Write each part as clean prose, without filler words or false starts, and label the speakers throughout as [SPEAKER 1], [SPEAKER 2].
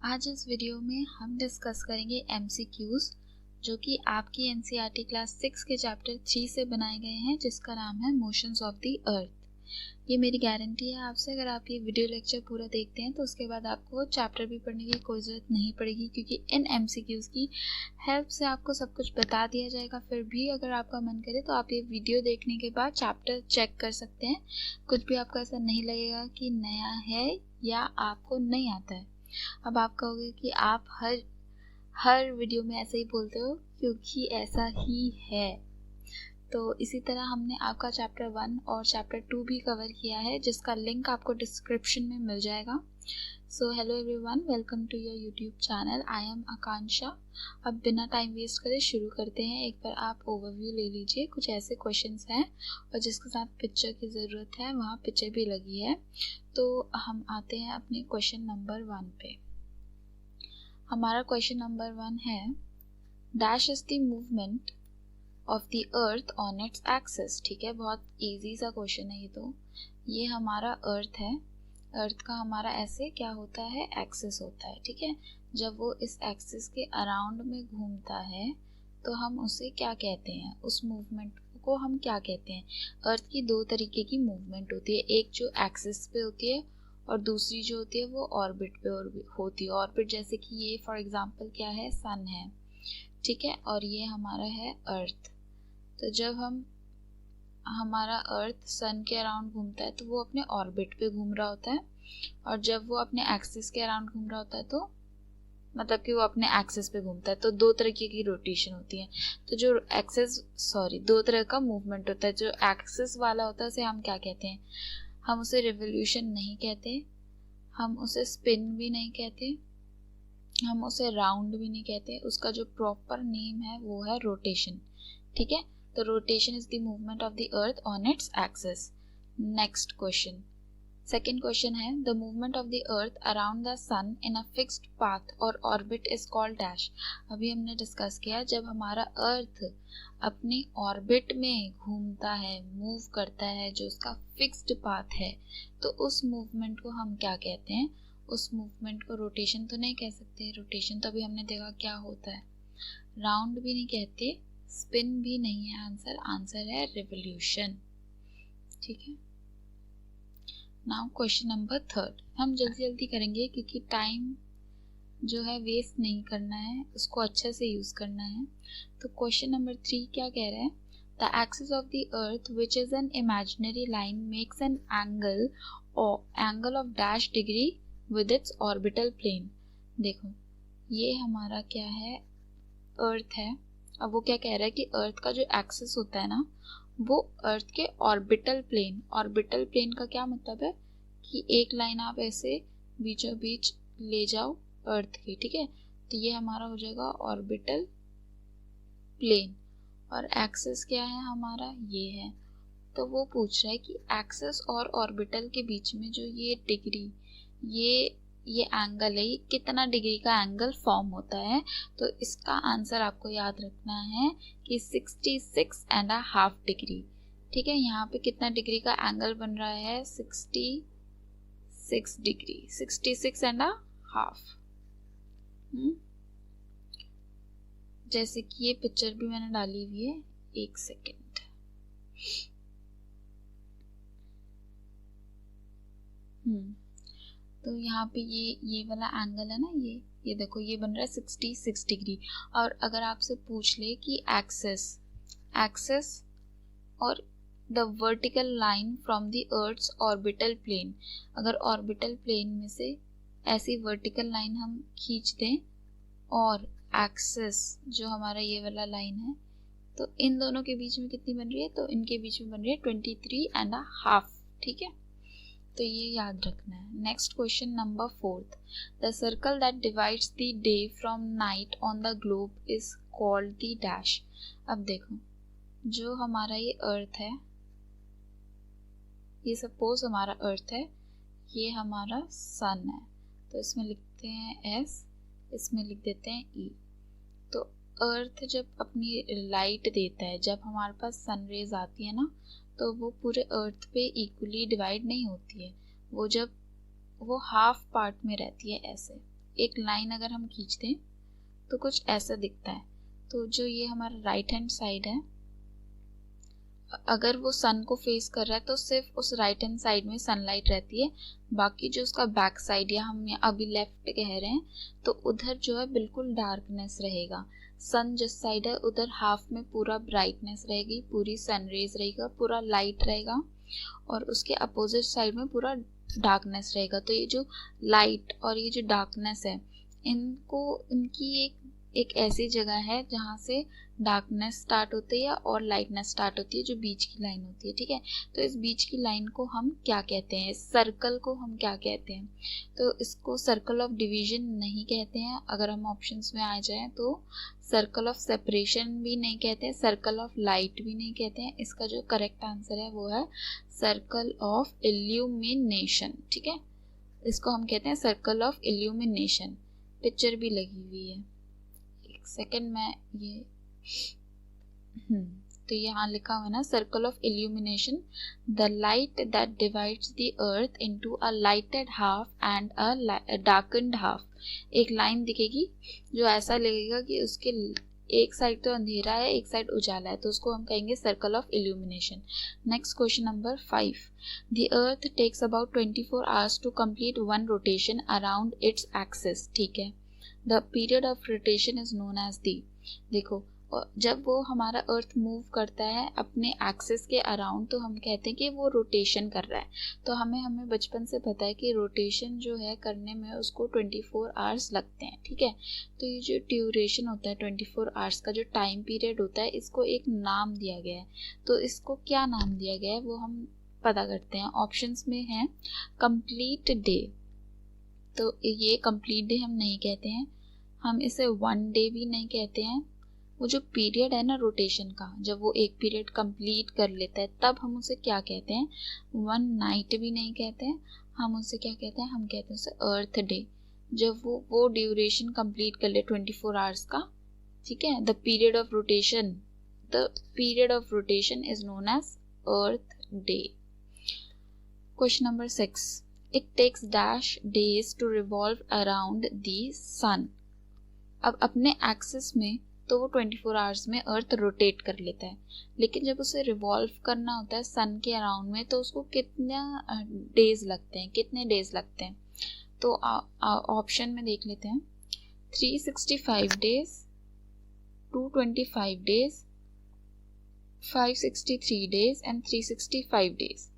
[SPEAKER 1] आज इस वीडियो में हम डिस्कस करेंगे MCQs जो कि आपकी NCERT क्लास 6 के चैप्टर 3 से बनाए गए हैं, जिसका नाम है मोशंस ऑफ द अर्थ। ये मेरी गारंटी है आपसे, अगर आप ये वीडियो लेक्चर पूरा देखते हैं तो उसके बाद आपको चैप्टर भी पढ़ने की कोई ज़रूरत नहीं पड़ेगी, क्योंकि इन MCQs की हेल्प से आपको सब कुछ बता दिया जाएगा। फिर भी अगर आपका मन करे तो आप ये वीडियो देखने के बाद चैप्टर चेक कर सकते हैं। कुछ भी आपको ऐसा नहीं लगेगा कि नया है या आपको नहीं आता है। अब आप कहोगे कि आप हर वीडियो में ऐसे ही बोलते हो, क्योंकि ऐसा ही है। तो इसी तरह हमने आपका चैप्टर 1 और चैप्टर 2 भी कवर किया है, जिसका लिंक आपको डिस्क्रिप्शन में मिल जाएगा। So hello everyone, welcome to your YouTube channel. I am Akanksha. अब बिना टाइम वेस्ट करे शुरू करते हैं। एक बार आप ओवरव्यू ले लीजिए। कुछ ऐसे क्वेश्चंस हैं और जिसके साथ पिक्चर की ज़रूरत है वहाँ पिक्चर भी लगी है। तो हम आते हैं अपने क्वेश्चन नंबर 1 पे। हमारा क्वेश्चन नंबर 1 है, dash is the movement of the earth on its axis. ठीक है, बहुत इजी सा क्वेश्चन है ये। तो ये हमारा अर्थ है। अर्थ का हमारा ऐसे क्या होता है, एक्सिस होता है। ठीक है, जब वो इस एक्सिस के अराउंड में घूमता है तो हम उसे क्या कहते हैं, उस मूवमेंट को हम क्या कहते हैं। अर्थ की दो तरीके की मूवमेंट होती है, एक जो एक्सिस पे होती है और दूसरी जो होती है वो ऑर्बिट पे होती है। ऑर्बिट जैसे कि ये फॉर एग्जांपल क्या है, सन है। ठीक है, और ये हमारा है अर्थ। तो जब हमारा अर्थ सन के अराउंड घूमता है तो वो अपने ऑर्बिट पे घूम रहा होता है, और जब वो अपने एक्सिस के अराउंड घूम रहा होता है तो मतलब कि वो अपने एक्सिस पे घूमता है। तो दो तरीके की रोटेशन होती है। तो जो दो तरह का मूवमेंट होता है। जो एक्सिस वाला होता है उसे हम क्या कहते हैं, हम उसे रिवोल्यूशन नहीं कहते, हम उसे स्पिन भी नहीं कहते, हम उसे राउंड भी नहीं कहते। उसका जो प्रॉपर नेम है वो है रोटेशन। ठीक है, तो rotation is the movement of the earth on its axis. Next question, second question है, the movement of the earth around the sun in a fixed path or orbit is called dash. अभी हमने discuss किया, जब हमारा अर्थ अपने orbit में घूमता है, मूव करता है, जो उसका फिक्स्ड पाथ है, तो उस मूवमेंट को हम क्या कहते हैं। उस मूवमेंट को रोटेशन तो नहीं कह सकते। रोटेशन तो अभी हमने देखा क्या होता है। राउंड भी नहीं कहते, स्पिन भी नहीं है आंसर है रिवोल्यूशन। ठीक है, नाउ क्वेश्चन नंबर 3। हम जल्दी करेंगे क्योंकि टाइम जो है वेस्ट नहीं करना है, उसको अच्छे से यूज करना है। तो क्वेश्चन नंबर 3 क्या कह रहे हैं, the axis of the earth which is an imaginary line makes an angle of dash degree with its orbital plane. देखो, ये हमारा क्या है, अर्थ है। अब वो क्या कह रहा है कि अर्थ का जो एक्सिस होता है ना, वो अर्थ के ऑर्बिटल प्लेन का क्या मतलब है कि एक लाइन आप ऐसे बीचों बीच ले जाओ अर्थ की। ठीक है, तो ये हमारा हो जाएगा ऑर्बिटल प्लेन, और एक्सिस क्या है हमारा, ये है। तो वो पूछ रहा है कि एक्सिस और ऑर्बिटल के बीच में जो ये डिग्री, ये एंगल है, ये कितना डिग्री का एंगल फॉर्म होता है। तो इसका आंसर आपको याद रखना है कि 66.5 डिग्री। ठीक है, यहाँ पे कितना डिग्री का एंगल बन रहा है, 66 डिग्री, 66.5। जैसे कि ये पिक्चर भी मैंने डाली हुई है, एक सेकेंड। तो यहाँ पे ये वाला एंगल है ना, ये देखो, ये बन रहा है 66 डिग्री। और अगर आपसे पूछ ले कि एक्सिस और the vertical line from the earth's orbital plane, अगर ऑर्बिटल प्लेन में से ऐसी वर्टिकल लाइन हम खींच दें और एक्सिस जो हमारा ये वाला लाइन है, तो इन दोनों के बीच में कितनी बन रही है, तो इनके बीच में बन रही है 23.5। ठीक है, तो ये याद रखना है। Next question number 4, the circle that divides the day from night on the globe is called the dash. अब देखो, जो हमारा ये अर्थ है, ये सपोज हमारा अर्थ है, ये हमारा सन है, तो इसमें लिखते हैं S, इसमें लिख देते हैं E। तो अर्थ जब अपनी लाइट देता है, जब हमारे पास सन रेज आती है ना, तो वो पूरे अर्थ पे इक्वली डिवाइड नहीं होती है। वो जब वो हाफ पार्ट में रहती है ऐसे, एक लाइन अगर हम खींचते हैं तो कुछ ऐसा दिखता है। तो जो ये हमारा राइट हैंड साइड है, अगर वो सन को फेस कर रहा है तो सिर्फ उस राइट हैंड साइड में सनलाइट रहती है, बाकी जो उसका बैक साइड या हम अभी लेफ्ट कह रहे हैं तो उधर जो है बिल्कुल डार्कनेस रहेगा। सन जिस साइड है उधर हाफ में पूरा ब्राइटनेस रहेगी, पूरी सन रेज रहेगा, पूरा लाइट रहेगा, और उसके अपोजिट साइड में पूरा डार्कनेस रहेगा। तो ये जो लाइट और ये जो डार्कनेस है, इनकी एक ऐसी जगह है जहाँ से डार्कनेस स्टार्ट होती है और लाइटनेस स्टार्ट होती है, जो बीच की लाइन होती है। ठीक है, तो इस बीच की लाइन को हम क्या कहते हैं, सर्कल को हम क्या कहते हैं? तो इसको सर्कल ऑफ डिवीजन नहीं कहते हैं, अगर हम ऑप्शंस में आ जाएं तो सर्कल ऑफ सेपरेशन भी नहीं कहते हैं, सर्कल ऑफ लाइट भी नहीं कहते हैं। इसका जो करेक्ट आंसर है वो है सर्कल ऑफ इल्यूमिनेशन। ठीक है, इसको हम कहते हैं सर्कल ऑफ इल्यूमिनेशन। पिक्चर भी लगी हुई है, एक सेकेंड में ये तो यहाँ लिखा हुआ है ना, circle of illumination, the light that divides the earth into a lighted half and a darkened half. एक लाइन दिखेगी जो ऐसा लगेगा कि उसके एक साइड तो अंधेरा है, एक साइड उजाला है, तो उसको हम कहेंगे circle of illumination. Next question number 5, the earth takes about 24 hours to complete one rotation around its axis. ठीक है, the period of rotation is known as the. देखो, जब वो हमारा अर्थ मूव करता है अपने एक्सिस के अराउंड तो हम कहते हैं कि वो रोटेशन कर रहा है। तो हमें बचपन से पता है कि रोटेशन जो है करने में उसको 24 आवर्स लगते हैं। ठीक है, तो ये जो ड्यूरेशन होता है 24 आवर्स का, जो टाइम पीरियड होता है, इसको एक नाम दिया गया है। तो इसको क्या नाम दिया गया है वो हम पता करते हैं। ऑप्शंस में है कंप्लीट डे, तो ये कंप्लीट डे हम नहीं कहते हैं, हम इसे वन डे भी नहीं कहते हैं। वो जो पीरियड है ना रोटेशन का, जब वो एक पीरियड कंप्लीट कर लेता है तब हम उसे क्या कहते हैं, वन नाइट भी नहीं कहते हैं, हम उसे क्या कहते हैं, हम कहते हैं उसे अर्थ डे। जब वो ड्यूरेशन कंप्लीट कर ले 24 आवर्स का। ठीक है, the period of rotation is known as earth day. Question number 6, it takes dash days to revolve around the sun. अब अपने एक्सिस में तो वो 24 आवर्स में अर्थ रोटेट कर लेता है, लेकिन जब उसे रिवॉल्व करना होता है सन के अराउंड में तो उसको कितने डेज लगते हैं? तो ऑप्शन में देख लेते हैं, 365 days, 225 days, 563 days and 365 days.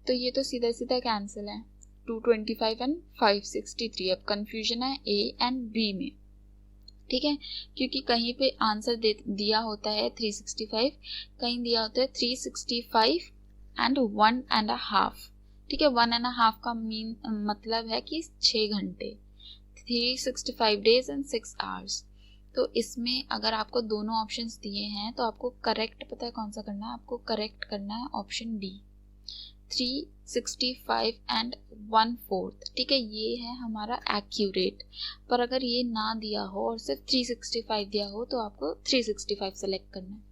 [SPEAKER 1] तो ये तो सीधा सीधा कैंसिल है, 225 एंड 563। अब कंफ्यूजन है ए एंड बी में। ठीक है, क्योंकि कहीं पे आंसर दिया होता है 365, कहीं दिया होता है 365 एंड 1.5। ठीक है, 1.5 का मतलब है कि 6 घंटे, 365 डेज एंड 6 आवर्स। तो इसमें अगर आपको दोनों ऑप्शंस दिए हैं तो आपको करेक्ट पता है कौन सा करना है, आपको करेक्ट करना है ऑप्शन डी, 365 एंड 1/4। ठीक है, ये है हमारा एक्यूरेट। पर अगर ये ना दिया हो और सिर्फ 365 दिया हो तो आपको 365 सेलेक्ट करना है।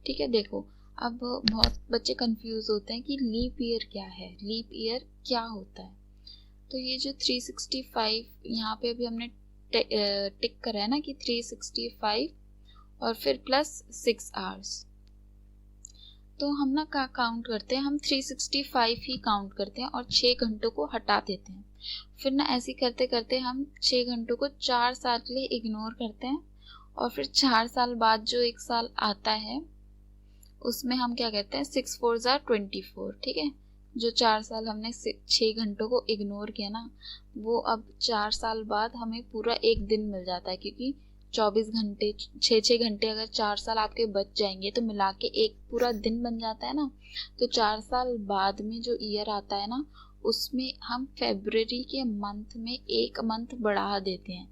[SPEAKER 1] ठीक है, देखो अब बहुत बच्चे कंफ्यूज होते हैं कि लीप ईयर क्या है, लीप ईयर क्या होता है। तो ये जो 365 यहाँ पे अभी हमने टिक करा है ना कि 365 और फिर प्लस 6 आवर्स, तो हम ना क्या काउंट करते हैं, हम 365 ही काउंट करते हैं और 6 घंटों को हटा देते हैं। फिर ना ऐसे करते करते हम 6 घंटों को 4 साल के लिए इग्नोर करते हैं, और फिर 4 साल बाद जो एक साल आता है उसमें हम क्या कहते हैं, 6 4 = 24। ठीक है, जो 4 साल हमने 6 घंटों को इग्नोर किया ना, वो अब 4 साल बाद हमें पूरा एक दिन मिल जाता है, क्योंकि 24 घंटे 6 घंटे अगर 4 साल आपके बच जाएंगे तो मिला के एक पूरा दिन बन जाता है ना। तो 4 साल बाद में जो ईयर आता है ना, उसमें हम फरवरी के मंथ में एक मंथ बढ़ा देते हैं।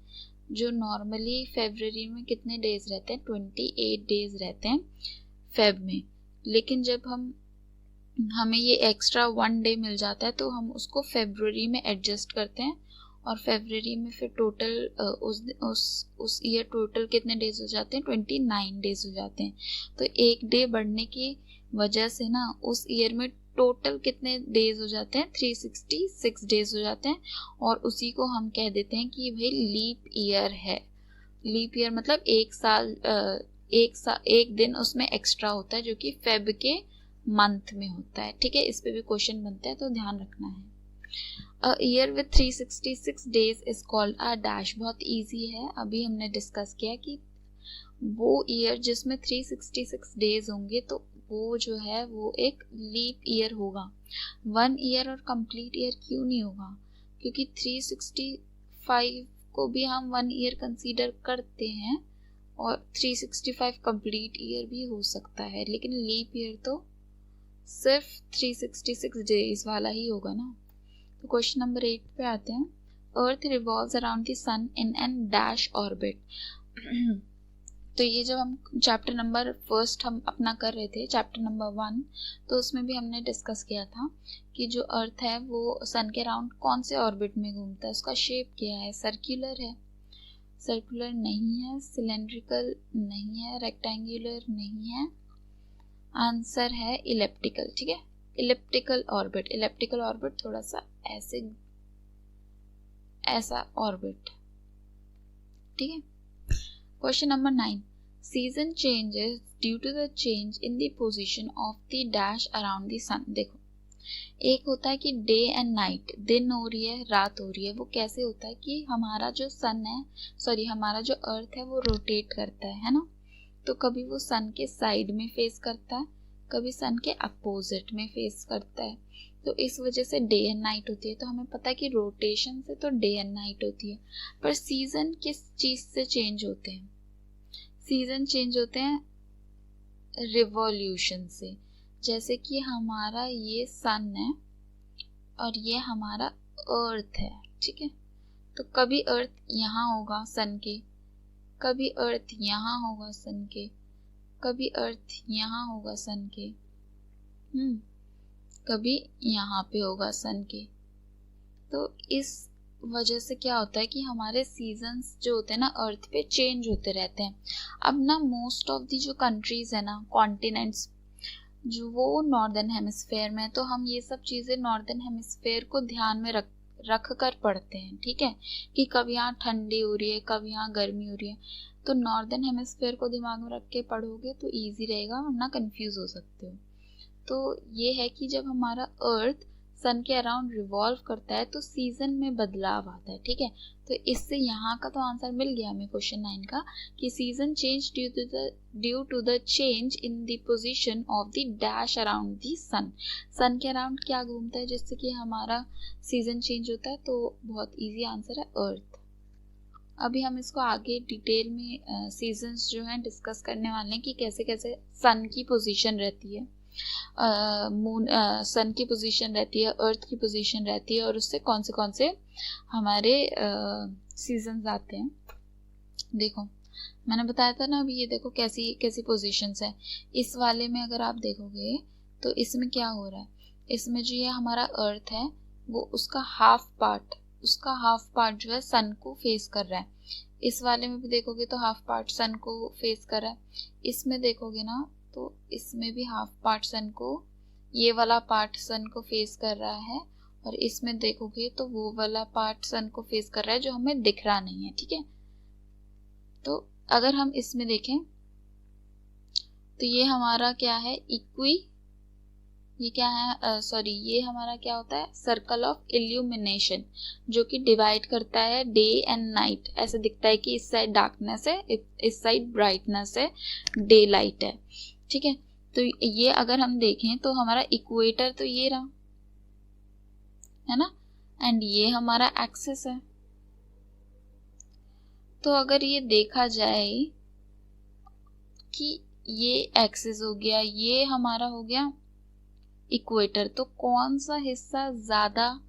[SPEAKER 1] जो नॉर्मली फरवरी में कितने डेज रहते हैं, 28 डेज रहते हैं फेब में, लेकिन जब हमें ये एक्स्ट्रा 1 डे मिल जाता है तो हम उसको फरवरी में एडजस्ट करते हैं, और फरवरी में फिर टोटल उस ईयर टोटल कितने डेज हो जाते हैं, 29 डेज हो जाते हैं। तो एक डे बढ़ने की वजह से ना उस ईयर में टोटल कितने डेज हो जाते हैं, 366 डेज हो जाते हैं, और उसी को हम कह देते हैं कि भाई लीप ईयर है। लीप ईयर मतलब एक दिन उसमें एक्स्ट्रा होता है, जो कि फेब के मंथ में होता है। ठीक है, इस पे भी क्वेश्चन बनता है, तो ध्यान रखना है। A year with 366 days is called a dash। बहुत इजी है, अभी हमने डिस्कस किया कि वो ईयर जिसमें 366 डेज होंगे तो वो जो है वो एक लीप ईयर होगा। 1 ईयर और कंप्लीट ईयर क्यों नहीं होगा, क्योंकि 365 को भी हम 1 ईयर कंसीडर करते हैं और 365 कंप्लीट ईयर भी हो सकता है, लेकिन लीप ईयर तो सिर्फ 366 डेज वाला ही होगा ना। तो क्वेश्चन नंबर 8 पे आते हैं। Earth revolves around the sun in an dash orbit. तो ये जब हम चैप्टर नंबर फर्स्ट हम अपना कर रहे थे, चैप्टर नंबर 1, तो उसमें भी हमने डिस्कस किया था कि जो अर्थ है वो सन के अराउंड कौन से ऑर्बिट में घूमता है, उसका शेप क्या है, सर्कुलर है, सर्कुलर नहीं है, सिलेंड्रिकल नहीं है, रेक्टेंगुलर नहीं है, आंसर है इलिप्टिकल। ठीक है, इलिप्टिकल ऑर्बिट। इलिप्टिकल ऑर्बिट थोड़ा सा ऐसा ऑर्बिट। ठीक है, question number 9। Season changes due to the change in the position of the dash around the sun. देखो, एक होता है कि डे एंड नाइट, दिन हो रही है रात हो रही है। वो कैसे होता है कि हमारा जो सन है, सॉरी हमारा जो अर्थ है वो रोटेट करता है ना। तो कभी वो सन के साइड में फेस करता है, कभी सन के अपोजिट में फेस करता है। तो इस वजह से डे एंड नाइट होती है। तो हमें पता है कि रोटेशन से तो डे एंड नाइट होती है, पर सीजन किस चीज से चेंज होते हैं? सीजन चेंज होते हैं रिवॉल्यूशन से। जैसे कि हमारा ये सन है और ये हमारा अर्थ है। ठीक है, तो कभी अर्थ यहाँ होगा सन के, कभी अर्थ यहाँ होगा सन के, कभी अर्थ यहाँ होगा सन के, कभी यहाँ पे होगा सन के। तो इस वजह से क्या होता है कि हमारे सीजन्स जो होते हैं ना अर्थ पे चेंज होते रहते हैं। अब ना मोस्ट ऑफ दी जो कंट्रीज है ना, कॉन्टिनेंट्स जो वो नॉर्दर्न हेमिस्फेयर में है, तो हम ये सब चीज़ें नॉर्दर्न हेमिस्फेयर को ध्यान में रख कर पढ़ते हैं। ठीक है, कि कब यहाँ ठंडी हो रही है, कब यहाँ गर्मी हो रही है। तो नॉर्दर्न हेमिस्फेयर को दिमाग में रख के पढ़ोगे तो ईजी रहेगा, वरना कंफ्यूज हो सकते हो। तो ये है कि जब हमारा अर्थ सन के अराउंड रिवॉल्व करता है तो सीजन में बदलाव आता है। ठीक है, तो इससे यहाँ का तो आंसर मिल गया हमें क्वेश्चन 9 का, कि season change due to the change in the position of the dash around the sun. Sun के अराउंड क्या घूमता है जिससे कि हमारा सीजन चेंज होता है? तो बहुत इजी आंसर है अर्थ। अभी हम इसको आगे डिटेल में सीजन्स जो हैं डिस्कस करने वाले हैं कि कैसे कैसे सन की पोजीशन रहती है, मून सन की पोजीशन रहती है, अर्थ की पोजीशन रहती है, और उससे कौन से हमारे सीजन्स आते हैं। देखो, मैंने बताया था ना, अभी ये देखो कैसी कैसी पोजीशंस है। इस वाले में अगर आप देखोगे तो इसमें क्या हो रहा है, इसमें जो ये हमारा अर्थ है वो उसका हाफ पार्ट जो है सन को फेस कर रहा है। इस वाले में भी देखोगे तो हाफ पार्ट सन को फेस कर रहा है। इसमें देखोगे ना तो इसमें भी हाफ पार्ट सन को, ये वाला पार्ट सन को फेस कर रहा है, और इसमें देखोगे तो वो वाला पार्ट सन को फेस कर रहा है जो हमें दिख रहा नहीं है। ठीक है, तो अगर हम इसमें देखें तो ये हमारा क्या है, ये क्या है, सॉरी ये हमारा क्या होता है, सर्कल ऑफ इल्यूमिनेशन, जो कि डिवाइड करता है डे एंड नाइट। ऐसे दिखता है कि इस साइड डार्कनेस है, इस साइड ब्राइटनेस है, डे लाइट है। ठीक है, तो ये अगर हम देखें तो हमारा इक्वेटर तो ये रहा है ना, एंड ये हमारा एक्सिस है। तो अगर ये देखा जाए कि ये एक्सिस हो गया, ये हमारा हो गया इक्वेटर, तो कौन सा हिस्सा ज्यादा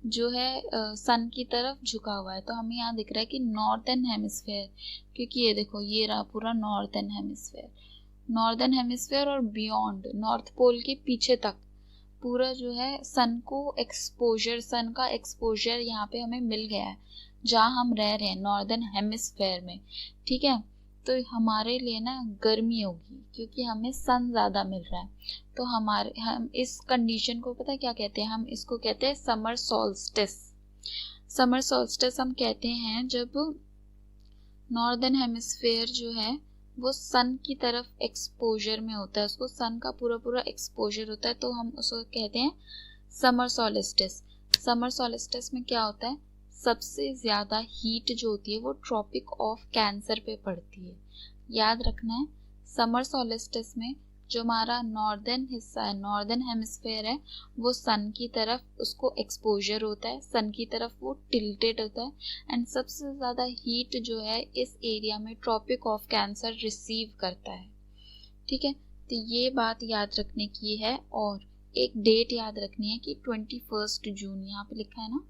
[SPEAKER 1] जो है सन की तरफ झुका हुआ है? तो हमें यहाँ दिख रहा है कि नॉर्थर्न हेमिस्फेयर, क्योंकि ये देखो ये रहा पूरा नॉर्थर्न हेमिस्फेयर और बियॉन्ड नॉर्थ पोल के पीछे तक पूरा जो है सन का एक्सपोजर यहाँ पे हमें मिल गया है, जहाँ हम रह रहे हैं नॉर्दर्न हेमिस्फेयर में। ठीक है, तो हमारे लिए ना गर्मी होगी क्योंकि हमें सन ज़्यादा मिल रहा है। तो हम इस कंडीशन को पता है क्या कहते हैं, हम इसको कहते हैं समर सॉल्स्टिस। समर सॉल्स्टिस हम कहते हैं जब नॉर्दर्न हेमिस्फेयर जो है वो सन की तरफ एक्सपोजर में होता है, उसको सन का पूरा पूरा एक्सपोजर होता है, तो हम उसको कहते हैं समर सॉल्स्टिस। समर सॉल्स्टिस में क्या होता है, सबसे ज़्यादा हीट जो होती है वो ट्रॉपिक ऑफ कैंसर पे पड़ती है। याद रखना है, समर सॉल्स्टिस में जो हमारा नॉर्दर्न हिस्सा है, नॉर्दर्न हेमिस्फेयर है, वो सन की तरफ उसको एक्सपोजर होता है, सन की तरफ वो टिल्टेड होता है, एंड सबसे ज़्यादा हीट जो है इस एरिया में ट्रॉपिक ऑफ कैंसर रिसीव करता है। ठीक है, तो ये बात याद रखने की है। और एक डेट याद रखनी है कि 21 जून यहाँ पे लिखा है ना,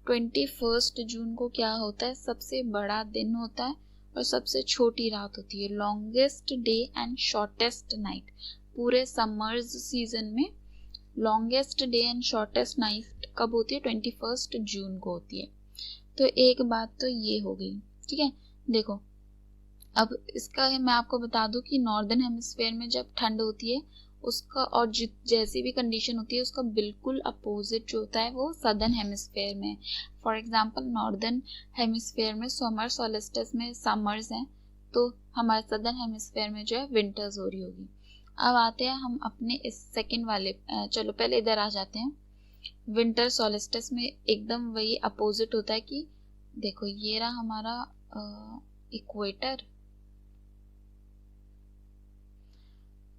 [SPEAKER 1] 21 जून को क्या होता है, सबसे बड़ा दिन होता है और सबसे छोटी रात होती है, longest day and shortest night. पूरे समर्स सीजन में longest day and shortest night कब होती है, 21 जून को होती है। तो एक बात तो ये हो गई। ठीक है, देखो अब इसका मैं आपको बता दूं कि नॉर्दर्न हेमिस्फेयर में जब ठंड होती है उसका और जैसी भी कंडीशन होती है उसका बिल्कुल अपोजिट जो होता है वो सदर्न हेमिस्फेयर में। फॉर एग्जांपल नॉर्दर्न हेमिस्फेयर में समर सॉल्स्टिस में समर्स हैं, तो हमारे सदर्न हेमिस्फेयर में जो है विंटर्स हो रही होगी। अब आते हैं हम अपने इस सेकंड वाले, चलो पहले इधर आ जाते हैं। विंटर सॉल्स्टिस में एकदम वही अपोजिट होता है कि देखो ये रहा हमारा इक्वेटर,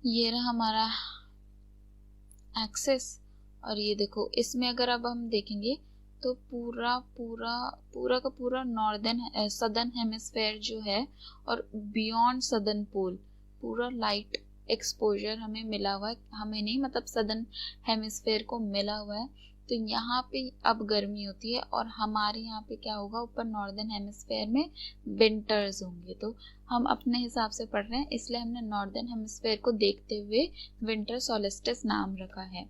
[SPEAKER 1] ये रहा हमारा एक्सिस, और ये देखो इसमें अगर अब हम देखेंगे तो पूरा पूरा पूरा का पूरा नॉर्दर्न सदर्न हेमिस्फेयर जो है और बियॉन्ड सदर्न पोल पूरा लाइट एक्सपोजर हमें मिला हुआ है, हमें नहीं मतलब सदर्न हेमिस्फेयर को मिला हुआ है। तो यहाँ पे अब गर्मी होती है और हमारे यहाँ पे क्या होगा, ऊपर नॉर्दर्न हेमिस्फेयर में विंटर्स होंगे। तो हम अपने हिसाब से पढ़ रहे हैं इसलिए हमने नॉर्दर्न हेमिस्फेयर को देखते हुए विंटर सॉल्स्टिस नाम रखा है।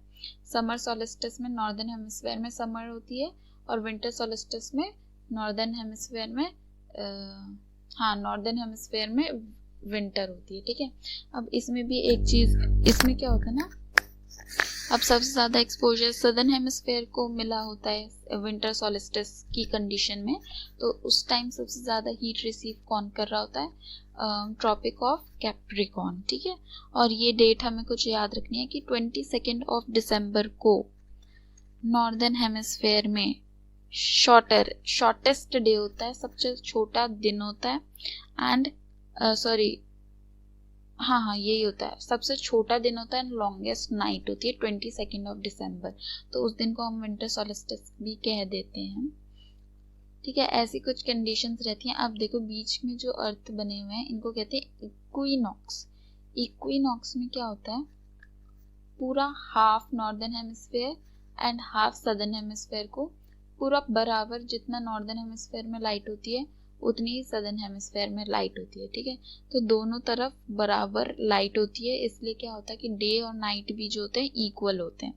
[SPEAKER 1] समर सॉल्स्टिस में नॉर्दर्न हेमिस्फेयर में समर होती है और विंटर सॉल्स्टिस में नॉर्दर्न हेमिस्फेयर में नॉर्दर्न हेमिस्फेयर में विंटर होती है। ठीक है, अब इसमें भी एक चीज, इसमें क्या होता है ना, अब सबसे ज़्यादा एक्सपोजर सदर्न हेमिस्फेयर को मिला होता है विंटर सॉल्स्टिस की कंडीशन में, तो उस टाइम सबसे ज़्यादा हीट रिसीव कौन कर रहा होता है, ट्रॉपिक ऑफ कैप्रिकॉर्न। ठीक है, और ये डेट हमें कुछ याद रखनी है कि 22 दिसंबर को नॉर्दर्न हेमिस्फेयर में शॉर्टेस्ट डे होता है, सबसे छोटा दिन होता है, एंड यही होता है, सबसे छोटा दिन होता है, लॉन्गेस्ट नाइट होती है 22 दिसंबर, तो उस दिन को हम विंटर सॉल्स्टिस भी कह देते हैं। ठीक है, ऐसी कुछ कंडीशंस रहती हैं। अब देखो बीच में जो अर्थ बने हुए हैं इनको कहते हैं इक्विनॉक्स। इक्विनॉक्स में क्या होता है, पूरा half northern hemisphere and half southern hemisphere को पूरा बराबर, जितना नॉर्दर्न हेमिस्फेयर में लाइट होती है उतनी ही सदर्न हेमिस्फेयर में लाइट होती है। ठीक है, तो दोनों तरफ बराबर लाइट होती है, इसलिए क्या होता है कि डे और नाइट भी जो होते हैं इक्वल होते हैं।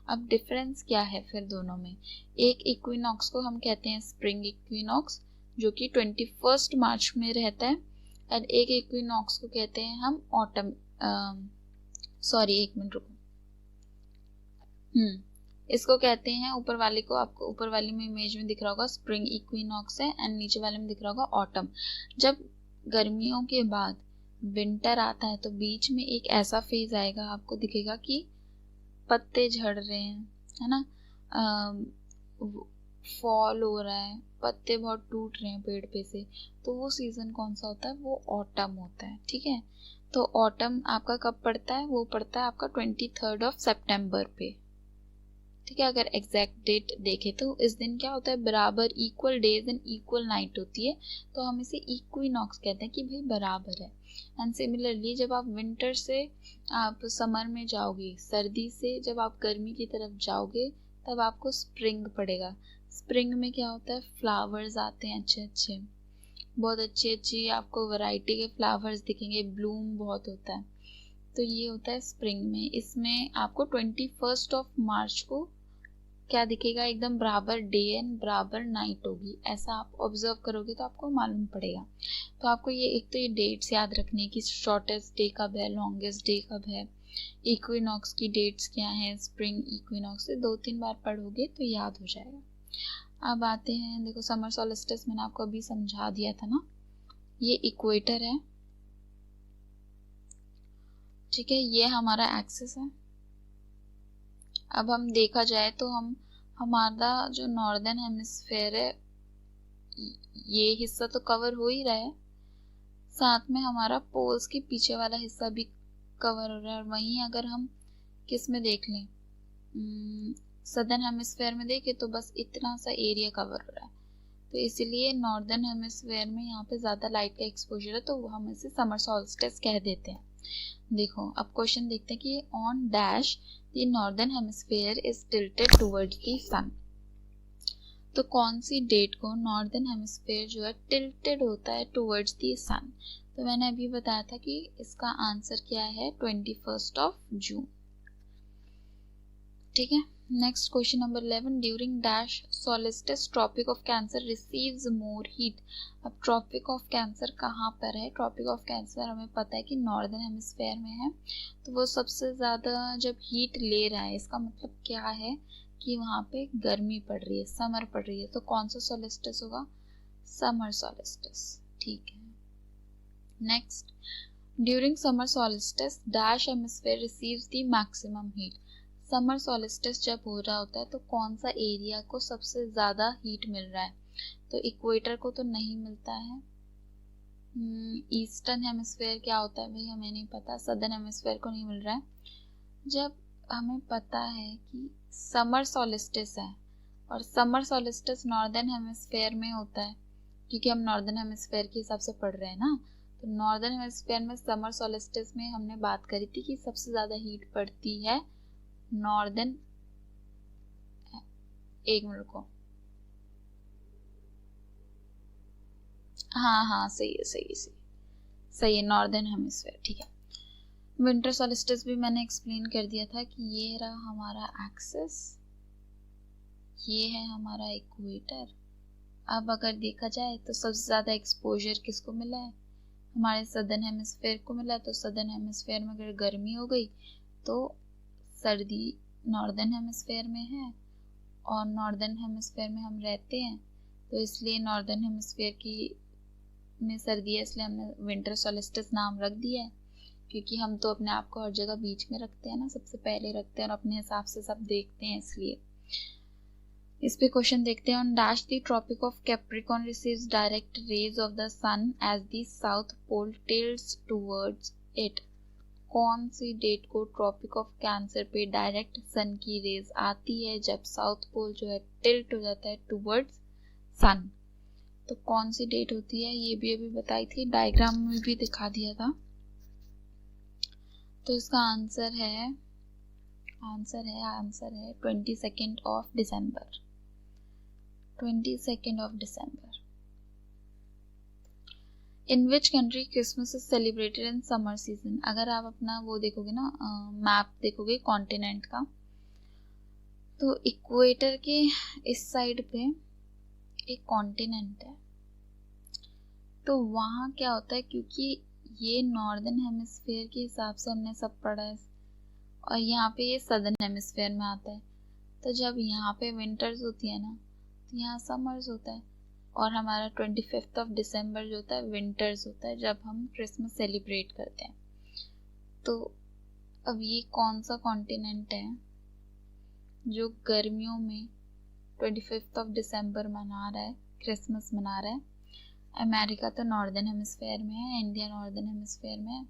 [SPEAKER 1] अब डिफरेंस क्या है फिर दोनों में, एक इक्विनॉक्स को हम कहते हैं स्प्रिंग इक्विनॉक्स जो कि 21 मार्च में रहता है, और एक इक्विनॉक्स को कहते हैं हम ऑटम, एक मिनट रुको, इसको कहते हैं, ऊपर वाले को आपको ऊपर वाली में इमेज में दिख रहा होगा स्प्रिंग इक्विनॉक्स है, एंड नीचे वाले में दिख रहा होगा ऑटम। जब गर्मियों के बाद विंटर आता है तो बीच में एक ऐसा फेज आएगा, आपको दिखेगा कि पत्ते झड़ रहे हैं, है ना, फॉल हो रहा है, पत्ते बहुत टूट रहे हैं पेड़ पे से, तो वो सीजन कौन सा होता है, वो ऑटम होता है। ठीक है, तो ऑटम आपका कब पड़ता है, वो पड़ता है आपका 23 सितंबर पे। ठीक है, अगर एग्जैक्ट डेट देखें तो इस दिन क्या होता है, बराबर equal days and equal night होती है, तो हम इसे इक्विनॉक्स कहते हैं कि भाई बराबर है। एंड सिमिलरली जब आप विंटर से आप समर में जाओगे, सर्दी से जब आप गर्मी की तरफ जाओगे, तब आपको स्प्रिंग पड़ेगा। स्प्रिंग में क्या होता है, फ्लावर्स आते हैं अच्छे अच्छे, बहुत अच्छी आपको वैरायटी के फ्लावर्स दिखेंगे, ब्लूम बहुत होता है, तो ये होता है स्प्रिंग में। इसमें आपको 21 मार्च को क्या दिखेगा, एकदम बराबर डे एंड बराबर नाइट होगी। ऐसा आप ऑब्जर्व करोगे तो आपको मालूम पड़ेगा। तो आपको ये एक तो ये डेट्स याद रखने की, शॉर्टेस्ट डे कब है, लॉन्गेस्ट डे कब है, इक्विनॉक्स की डेट्स क्या है, स्प्रिंग इक्विनॉक्स से 2-3 बार पढ़ोगे तो याद हो जाएगा। अब आते हैं, देखो समर सॉलिस्टिस मैंने आपको अभी समझा दिया था ना, ये इक्वेटर है, ठीक है, ये हमारा एक्सिस है। अब हम देखा जाए तो हमारा जो नॉर्दर्न हेमिस्फेयर है ये हिस्सा तो कवर हो ही रहा है, साथ में हमारा पोल्स के पीछे वाला हिस्सा भी कवर हो रहा है। और वहीं अगर हम किस में देख लें, सदर्न हेमिस्फेयर में देखें तो बस इतना सा एरिया कवर हो रहा है। तो इसीलिए नॉर्दर्न हेमिस्फेयर में यहाँ पे ज़्यादा लाइट का एक्सपोजर है, तो हम इसे समर सॉल्स्टिस कह देते हैं। देखो अब क्वेश्चन देखते हैं कि on dash the northern hemisphere is tilted towards the sun. तो कौन सी डेट को नॉर्दर्न हेमिस्फेयर जो है टिल्टेड होता है टुवर्ड्स द सन। तो मैंने अभी बताया था कि इसका आंसर क्या है, 21 जून। ठीक है, next question number 11, during dash solstice tropic of cancer receives more heat. अब ट्रॉपिक ऑफ कैंसर कहाँ पर है, ट्रॉपिक ऑफ कैंसर हमें पता है कि नॉर्दर्न हेमिस्फेयर में है। तो वो सबसे ज़्यादा जब हीट ले रहा है, इसका मतलब क्या है कि वहाँ पे गर्मी पड़ रही है, समर पड़ रही है। तो कौन सा सोलिस्टिस होगा, समर सोलिस्टिस। ठीक है, next, during summer solstice dash hemisphere receives the maximum heat. Summer solstice जब हो रहा होता है तो कौन सा एरिया को सबसे ज़्यादा हीट मिल रहा है। तो इक्वेटर को तो नहीं मिलता है, ईस्टर्न हेमिस्फेयर क्या होता है भाई हमें नहीं पता, सदर्न हेमिस्फेयर को नहीं मिल रहा है। जब हमें पता है कि समर सोलिस्टिस है और समर सोलिस्टिस नॉर्दर्न हेमिस्फेयर में होता है, क्योंकि हम नॉर्दर्न हेमिस्फेयर के हिसाब से पढ़ रहे हैं ना, तो नॉर्दर्न हेमिस्फेयर में समर सोलिस्टिस में हमने बात करी थी कि सबसे ज़्यादा हीट पड़ती है नॉर्दर्न, एक मिनट को, हाँ सही है नॉर्दर्न हेमिस्फेयर। ठीक है, विंटर सोलिस्टिस भी मैंने एक्सप्लेन कर दिया था कि ये रहा हमारा एक्सिस, ये है हमारा इक्वेटर। अब अगर देखा जाए तो सबसे ज़्यादा एक्सपोजर किसको मिला है, हमारे सदर्न हेमिस्फेयर को मिला है। तो सदर्न हेमिस्फेयर में अगर गर्मी हो गई तो सर्दी नॉर्दर्न हेमिस्फेयर में है, और नॉर्दर्न हेमिस्फेयर में हम रहते हैं, तो इसलिए नॉर्दर्न हेमिस्फेयर की में सर्दी है, इसलिए हमने विंटर सोलिस्टिस नाम रख दिया है। क्योंकि हम तो अपने आप को हर जगह बीच में रखते हैं ना, सबसे पहले रखते हैं और अपने हिसाब से सब देखते हैं, इसलिए। इस पे क्वेश्चन देखते हैं, on dash the tropic of capricorn receives direct rays of the sun as the south pole tilts towards it. कौन सी डेट को ट्रॉपिक ऑफ कैंसर पे डायरेक्ट सन की रेज आती है जब साउथ पोल जो है टिल्ट हो जाता है टुवर्ड्स सन। तो कौन सी डेट होती है, ये भी अभी बताई थी, डायग्राम में भी दिखा दिया था। तो इसका आंसर है 22 दिसंबर। 22 दिसंबर। In which country Christmas is celebrated in summer season. अगर आप अपना वो देखोगे ना, मैप देखोगे कॉन्टिनेंट का, तो इक्वेटर के इस साइड पे एक कॉन्टिनेंट है, तो वहाँ क्या होता है, क्योंकि ये नॉर्दर्न हेमिस्फेयर के हिसाब से हमने सब पढ़ा है और यहाँ पे ये सदर्न हेमिस्फेयर में आता है, तो जब यहाँ पे विंटर्स होती है ना तो यहाँ समर्स होता है, और हमारा 25 दिसंबर जो होता है विंटर्स होता है, जब हम क्रिसमस सेलिब्रेट करते हैं। तो अब ये कौन सा कॉन्टिनेंट है जो गर्मियों में 25 दिसंबर मना रहा है, क्रिसमस मना रहा है। अमेरिका तो नॉर्दर्न हेमिस्फेयर में है, इंडिया नॉर्दर्न हेमिस्फेयर में है,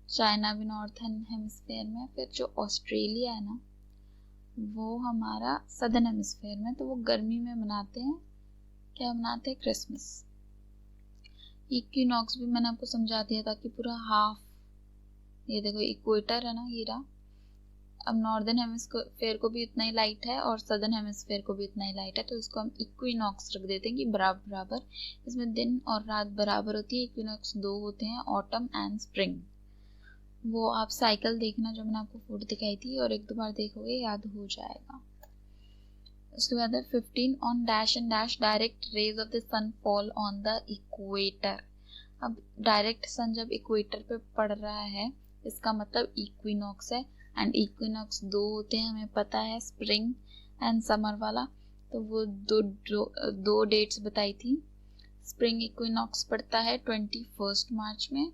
[SPEAKER 1] चाइना भी नॉर्थर्न हेमिस्फेयर में है, फिर जो ऑस्ट्रेलिया है ना वो हमारा सदर्न हेमिस्फेयर में, तो वो गर्मी में मनाते हैं, क्या मनाते हैं, क्रिसमस। इक्विनॉक्स भी मैंने आपको समझा दिया था कि पूरा हाफ, ये देखो इक्वेटर है ना, ये रहा। अब नॉर्दर्न हेमिस्फेयर को भी इतना ही लाइट है और सदर्न हेमिस्फेयर को भी इतना ही लाइट है, तो इसको हम इक्विनॉक्स रख देते हैं कि बराबर बराबर, इसमें दिन और रात बराबर होती है। इक्विनॉक्स 2 होते हैं, ऑटम एंड स्प्रिंग। वो आप साइकिल देखना जो मैंने आपको फोटो दिखाई थी, और 1-2 बार देखोगे याद हो जाएगा। उसके बाद है 15 on dash and dash direct rays of the sun fall on the equator. अब डायरेक्ट सन जब इक्वेटर पे पड़ रहा है इसका मतलब इक्विनॉक्स है, एंड इक्विनॉक्स दो होते हैं हमें पता है, स्प्रिंग एंड समर वाला। तो वो दो डेट्स बताई थी। स्प्रिंग इक्विनॉक्स पड़ता है 21 मार्च में,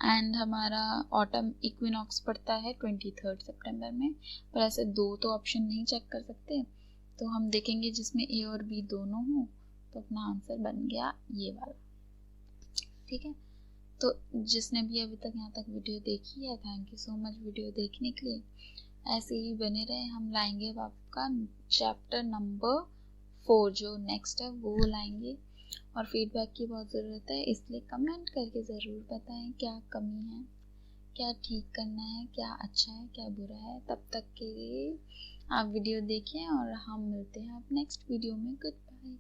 [SPEAKER 1] एंड हमारा ऑटम इक्विनॉक्स पड़ता है 23 सितंबर में। पर ऐसे दो तो ऑप्शन नहीं चेक कर सकते, तो हम देखेंगे जिसमें ए और बी दोनों हो, तो अपना आंसर बन गया ये वाला। ठीक है, तो जिसने भी अभी तक यहाँ तक वीडियो देखी है, thank you so much video देखने के लिए। ऐसे ही बने रहे, हम लाएंगे अब आपका चैप्टर नंबर 4 जो नेक्स्ट है वो लाएंगे। और फीडबैक की बहुत ज़रूरत है, इसलिए कमेंट करके ज़रूर बताएं क्या कमी है, क्या ठीक करना है, क्या अच्छा है, क्या बुरा है। तब तक के लिए आप वीडियो देखें और हम मिलते हैं अब नेक्स्ट वीडियो में। Good bye.